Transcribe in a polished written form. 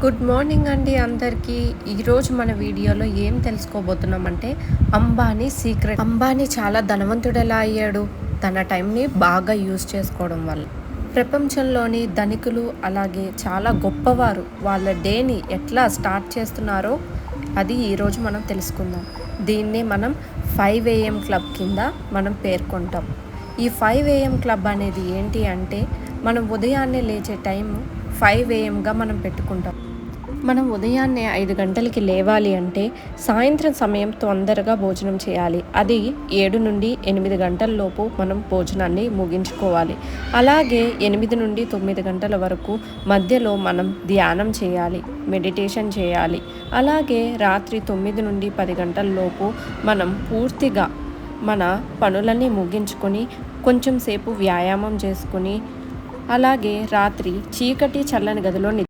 Good morning అండి అందరికీ. ఈరోజు మన వీడియోలో ఏం తెలుసుకోబోతున్నామంటే అంబానీ సీక్రెట్. అంబానీ చాలా ధనవంతుడు ఎలా అయ్యాడు? తన టైంని బాగా యూజ్ చేసుకోవడం వల్ల. ప్రపంచంలోని ధనికులు అలాగే చాలా గొప్పవారు వాళ్ళ డేని ఎట్లా స్టార్ట్ చేస్తున్నారో అది ఈరోజు మనం తెలుసుకుందాం. దీన్నే మనం 5 AM క్లబ్ కింద మనం పేర్కొంటాం. ఈ 5 AM క్లబ్ అనేది ఏంటి అంటే మనం ఉదయాన్నే లేచే టైం 5 AMగా మనం పెట్టుకుంటాం. మనం ఉదయాన్నే 5 గంటలకి లేవాలి అంటే సాయంత్రం సమయం తొందరగా భోజనం చేయాలి. అది 7 నుండి 8 గంటల లోపు మనం భోజనాన్ని ముగించుకోవాలి. అలాగే 8 నుండి 9 గంటల వరకు మధ్యలో మనం ధ్యానం చేయాలి, మెడిటేషన్ చేయాలి. అలాగే రాత్రి 9 నుండి 10 గంటల లోపు మనం పూర్తిగా మన పనులన్నీ ముగించుకొని కొంచెం సేపు వ్యాయామం చేసుకొని అలాగే రాత్రి చీకటి చల్లని గదిలో